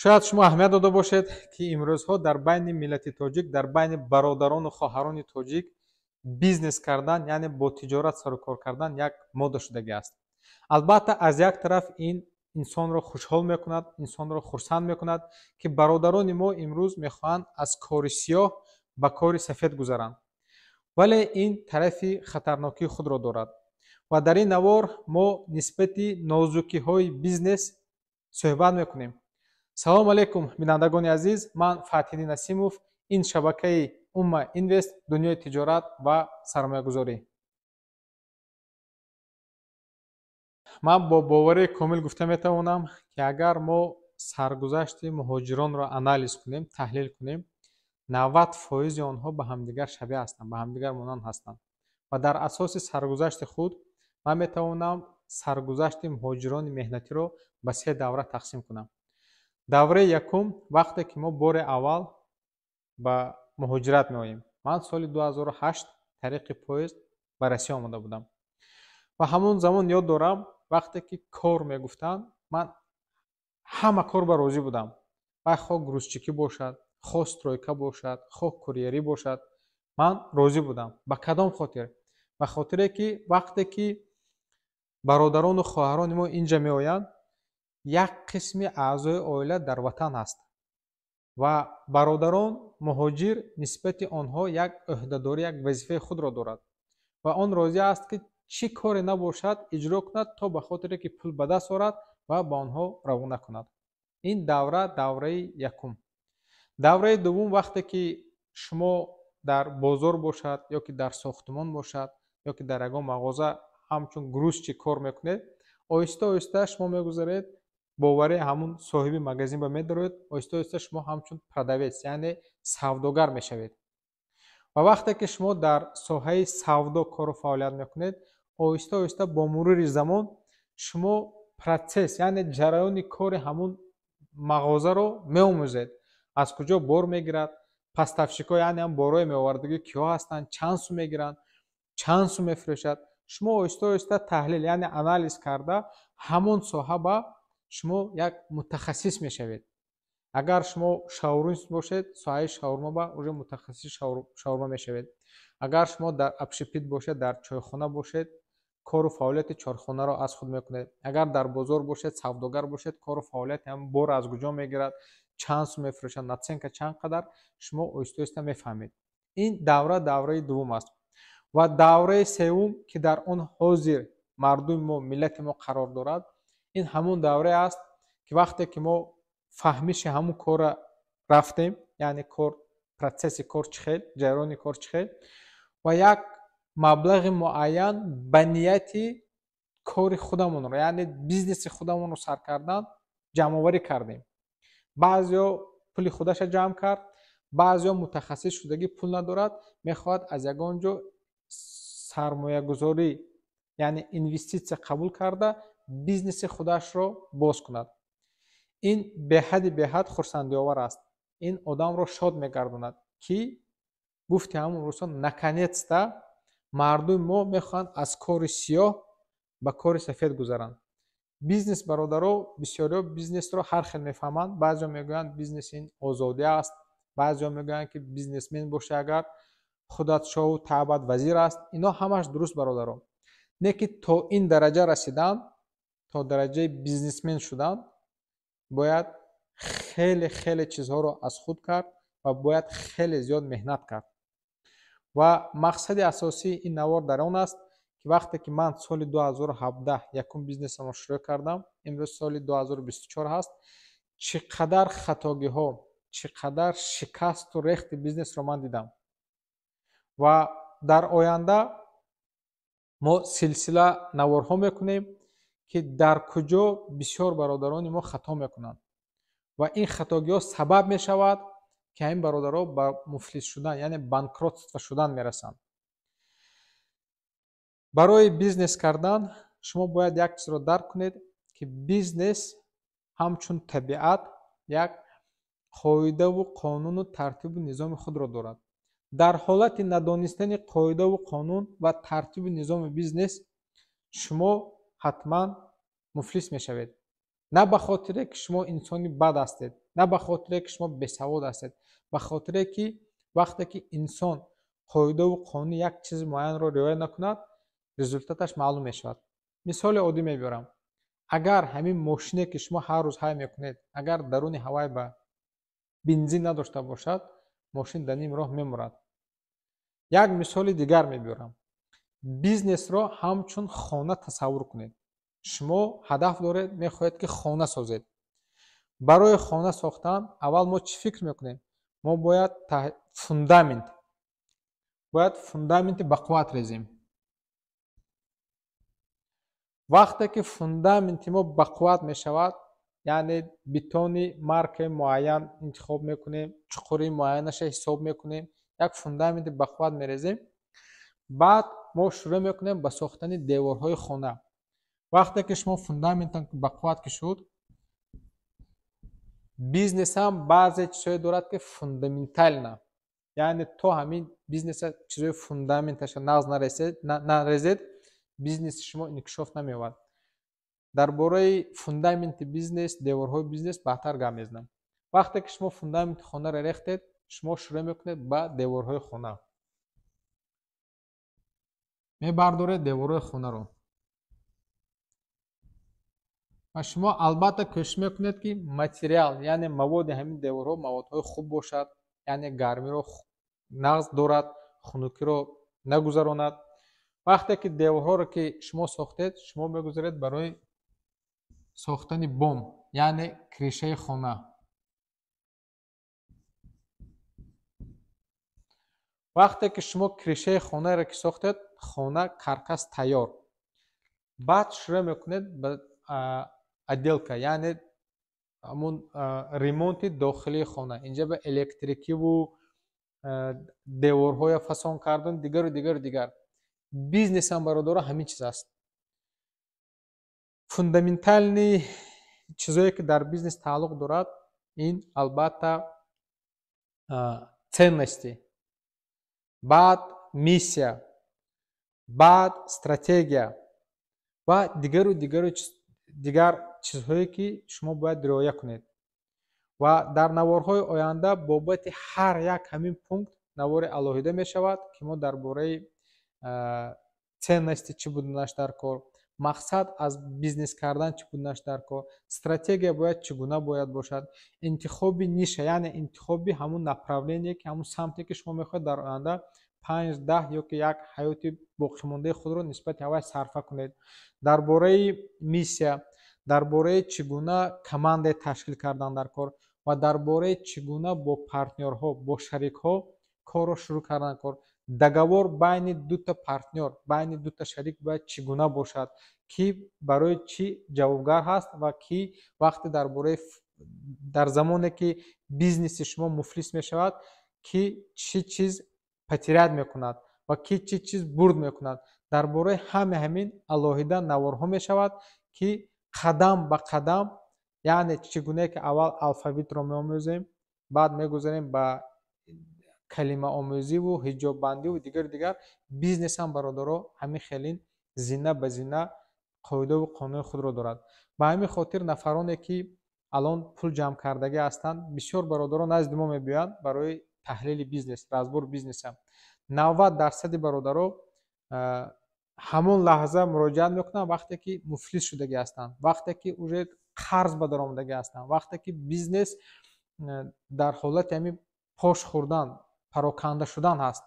шояд шумо аҳамият дода бошед, ки имрӯзҳо дар байни миллати тоҷик, дар байни бародарону хоҳарони тоҷик бизнес кардан, яъне бо тиҷорат сару кор кардан як мода шудагиаст. Албатта аз як тараф ин инсонро хушҳол мекунад, инсонро хурсанд мекунад, ки бародарони мо имрӯз мехоҳанд аз кори сиёҳ ба кори сафед гузаранд. вале ин тарафи хатарнокии худро дорад ва дар ин навор мо нисбати нозукиҳои бизнес суҳбат мекунем. салому алайкум бинандагони азиз, ман Фатҳиддин Насимов, ин шабакаи Умма Инвест, дунёи тиҷорат ва сармоягузорӣ. ман бо боварии комил гуфта метавонам, ки агар мо саргузашти муҳоҷиронро анализ кунем, таҳлил кунем, 90% онҳо ба ҳамдигар шабеҳ ҳастанд, ба ҳамдигар монанд ҳастанд. ва дар асоси саргузашти худ ман метавонам саргузашти муҳоҷирони меҳнатиро ба 3 давра тақсим кунам. давраи якум, вақте ки мо бори аввал ба муҳоҷират меоем. ман соли 2008 тариқи поезд ба Россия омада будам ва ҳамон замон ёд дорам, вақте ки кор мегуфтанд, ман ҳама кор ба розӣ будам. вай хоҳ грузчикӣ бошад, хоҳ стройка бошад, хоҳ курьерӣ бошад, ман розӣ будам. ба кадом хотир? ба хотире ки вақте ки бародарону хоҳарони мо инҷа меоянд, як қисми аъзои оила дар ватан ҳаст ва бародарон муҳоҷир нисбати онҳо як ӯҳдадорӣ, як вазифаи худро дорад ва он розӣ аст, ки чӣ коре набошад иҷро кунад, то ба хотире ки пул ба даст орад ва ба онҳо равона кунад. ин давра давраи якум. давраи дуввум, вақте ки шумо дар бозор бошад ё ки дар сохтмон бошад ё ки дар ягон мағоза ҳамчун грузчи кор мекунед, оҳиста оҳиста шумо мегузаред, боварии ҳамун соҳиби магазинро медоред, оҳиста оҳиста шумо ҳамчун продавец, яъне савдогар мешавед. ва вақте ки шумо дар соҳаи савдо кору фаъолият мекунед, оҳиста оҳиста бо мурури замон шумо протсесс, яъне ҷараёни кори ҳамун мағозаро меомӯзед. аз куҷо бор мегирад, пастафшикҳо, яъне ҳам борои меовардагӣ киҳо ҳастанд, чанд сум мегиранд, чанд сум мефурӯшад. шумо оҳиста оҳиста таҳлил, яъне анализ карда ҳамон соҳа ба шумо як мутахассис мешавед. агар шумо шаурмист бошед, соҳаи шаурма ба уже мутахассиси шаурма мешавед. агар шумо дар абшипит бошед, дар чойхона бошед, кору фаъолияти чойхонаро аз худ мекунед. агар дар бозор бошед, савдогар бошед, кору фаъолияти ҳам бор аз куҷо мегирад, чанд сум мефурӯшад, наценка чанд қадар, шумо оҳиста оҳиста мефаҳмед. ин давра давраи дуввум аст. ва давраи севум, ки дар он ҳозир мардуми мо, миллати мо қарор дорад, ин ҳамун даврае аст, ки вақте ки мо фаҳмиши ҳамун корра рафтем, яъне кор, протсесси кор чӣ хел, ҷараёни кор чӣ хел, ва як маблағи муайян ба нияти кори худамонро, яъне бизнеси худамонро сар кардан ҷамъоварӣ кардем. баъзеҳо пули худаша ҷамъ кард, баъзеҳо мутахассис шудагӣ пул надорад, мехоҳад аз ягон ҷо сармоягузорӣ, яъне инвеститсия қабул карда бизнеси худашро боз кунад. ин беҳади беҳад хурсандиовар аст. ин одамро шод мегардонад, ки гуфти ҳамун рӯзҳо наконец-то мардуми мо мехоҳанд аз кори сиёҳ ба кори сафед гузаранд. бизнес, бародаро, бисёриҳо бизнесро ҳар хел мефаҳманд. баъзеҳо мегӯянд бизнес ин озодӣ аст, баъзеҳо мегӯянд ки бизнесмен бошӣ агар худат шоҳу таъбат вазир аст. ино ҳамаш дуруст, бародаро. не ки то ин дараҷа расиданд, то дараҷаи бизнесмен шуданд, бояд хеле хеле чизҳоро аз худ кард ва бояд хеле зиёд меҳнат кард. ва мақсади асосии ин навор дар он аст, ки вақте ки ман соли 2017 якум бизнесамро шурӯъ кардам, имрӯз соли 2024 ҳаст, чӣ қадар хатогиҳо, чӣ қадар шикасту рехти бизнесро ман дидам. ва дар оянда мо силсила наворҳо мекунем, ки дар куҷо бисёр бародарони мо хато мекунанд ва ин хатогиҳо сабаб мешавад, ки ҳамин бародаро ба муфлис шудан, яъне банкротство шудан мерасанд. барои бизнес кардан шумо бояд як чизро дарк кунед, ки бизнес ҳамчун табиат як қоидаву қонуну тартибу низоми худро дорад. дар ҳолати надонистани қоидаву қонун ва тартибу низоми бизнес шумо ҳатман муфлис мешавед. نه به خاطر که شما انسانی بد هستید، نه به خاطر که شما بیسواد هستید، به خاطر که وقتی که انسان قاعده و قانون یک چیز معین را رعایت نکند، رزultatش معلوم میشود. مثال عادی میبرم. اگر همین ماشینی که شما هر روز های میکنید اگر درون هوای به بنزین نداشته باشد، ماشین در نیم راه میمورد. یک مثال دیگر میبرم. بیزنس را همچون خانه تصور کنید. شما هدف دارید، میخواهید که خانه سازید. برای خانه ساختن اول ما چی فکر میکنیم؟ ما باید فوندامنت به قوت ریزیم. وقتی که فوندامنت ما به قوت میشود، یعنی بتون مارک معین انتخاب میکنیم، چقوری معینش حساب میکنیم، یک فوندامنت به قوت میریزیم. بعد ما شروع میکنیم به ساختن دیوارهای خانه. وقتی که شما فوندامنت به قوت که شد، بیزنس هم بعضی چیزایی دارد که فوندامنتال نه، یعنی تو همین بیزنس چیزای فوندامنتش نقض نریزید، بیزنس شما انکشاف نمی‌یابد. درباره فوندامنت بیزنس، دیوارهای بیزنس بهتر گپ میزنم. وقتی که شما فوندامنت خانه را ریختید، شما شروع میکنید به دیوارهای خانه. میبردارید دیوارهای خانه رو و شما البته کوشش میکنید که ماتریال، یعنی مواد همین دیوارها موادهای خوب باشد، یعنی گرمی رو نقض دارد، خنکی رو نگذراند. وقتی که دیوارها رو که شما ساختید، شما میگذارید برای ساختن بوم، یعنی کریشه خانه. وقتی که شما کریشه خانه را که ساختید، خانه کرکس تیار. بعد شروع میکنید به ادیلکا، یعنی همون ریمونت داخلی خانه. اینجا به الکتریکی و دیوارهای فسان کردن دیگر. بیزنس هم برادر همین چیز است. فوندامنتال چیزایی که در بیزنس تعلق دارد، این البته ценности، بعد میسیا، بعد استراتژیا و دیگر چیزهایی که شما باید رعایت کنید. و در نوارهای آینده بابت هر یک همین پونکت نوار علاهیده می شود که ما درباره ценности چی بودنش در کار، مقصد از بیزنس کردن چی بودنش در کار، استراتژی باید چگونه باید باشد، انتخاب نیشه، یعنی انتخاب همون направление که همون سمتی که شما میخواید در آینده 5 10 یا که یک حیات باقی مانده خود رو نسبت هوای صرفه کنید. درباره میسیا، درباره چگونه کمانده تشکیل کردن در کار و درباره چگونه با پارتنرها، با شریکها کار رو شروع کردن کار. договор بین دو تا پارتنر، بین دو تا شریک باید چگونه باشد، کی برای چی جوابگر هست و کی وقتی در زمانی که بیزنس شما مفلس می شود، کی چی چیز پتیرت میکند و کی چی چیز برد میکند. درباره همین علاهیده نوارها می شود که قدم به قدم، یعنی چگونه که اول الفابت رو میآموزیم، بعد میگذاریم به کلمه آموزی و حجاب بندی و دیگر. بیزنس هم برادرها همین خیلی زینه به زینه قاعده و قانون خود را دارد. به همین خاطر نفرانی که الان پول جمع کردگی هستند، بسیار برادرها نزد ما میبیاند برای تحلیل بیزنس، رازبور بیزنس هم 90% برادرها همون لحظه مراجعت میکنن وقتی که مفلس شدگی هستند، وقتی که اوج قرض به در آمدگی هستند، وقتی که بیزنس در حالت همین پاش خوردن، پراکنده شدن هست.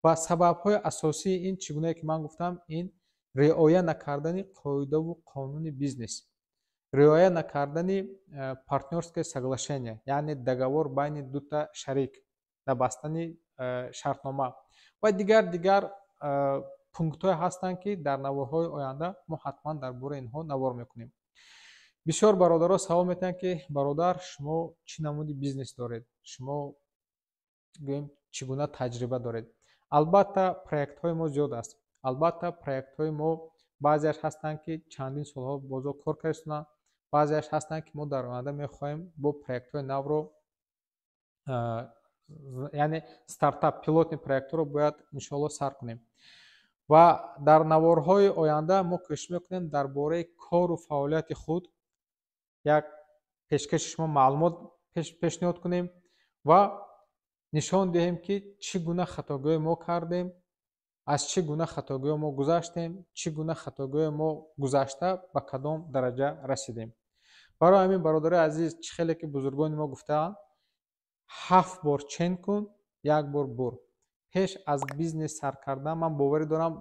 و سبب‌های اساسی این چگونه که من گفتم، این رعایت نکردن قاعده و قانون بیزنس، رعایت نکردن партнерское соглашение، یعنی договор بین دو تا شریک، نبستن شرطنامه و دیگر پونکت‌های هستند که در نوارهای آینده ما حتما درباره اینها نوار میکنیم. بسیار برادرها سوال میتونن که برادر شما چه نمودی بیزنس دارید، شما گویم چگونه تجربه دارید. البته پروژه های ما زیاد است، البته پروژه های ما بعضیش هستند که چندین سالها بازار کار کردن، بعضیش هستند که ما در آینده میخواهیم با پروژه های نو رو یعنی استارتاپ پیلوت پروژه رو باید ان شاء الله سر کنیم. و در نوارهای آینده ما کوشش میکنیم درباره کار و فعالیت خود як пешкаши шумо маълумот пешниҳод кунем ва нишон диҳем, ки чӣ гуна хатогӯе мо кардем, аз чӣ гуна хатогӯе мо гузаштем, чӣ гуна хатогӯе мо гузашта ба кадом дараҷа расидем. барои ҳамин бародари азиз, чӣ хеле ки бузургони мо гуфтаанд, 7 бор чен кун, 1 бор бур. пеш аз бизнес сар кардан, ман боварӣ дорам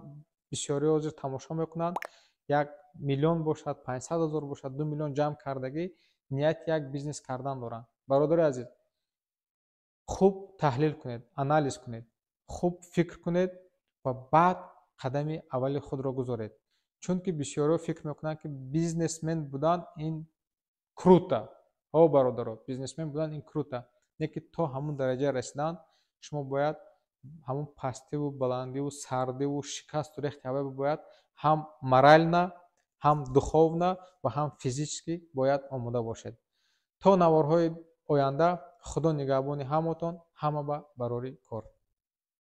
бисёриҳо ҳозир тамошо мекунанд, 1 миллион бошад, 500 000 бошад, 2 миллион ҷамъ кардагӣ нияти як бизнес кардан доранд. бародари азиз, хуб таҳлил кунед, анализ кунед, хуб фикр кунед ва баъд қадами аввали худро гузоред. чунки бисёриҳо фикр мекунанд, ки бизнесмен будан ин круто. о бародаро, бизнесмен будан ин круто. не ки то ҳамун дараҷа расидан шумо бояд ҳамун пастиву баландиву сардиву шикасту рехти ҳавай бояд ҳам морально, ҳам духовно ва ҳам физически бояд омода бошед. то наворҳои оянда, худо нигаҳбони ҳамотон, ҳама ба барори кор.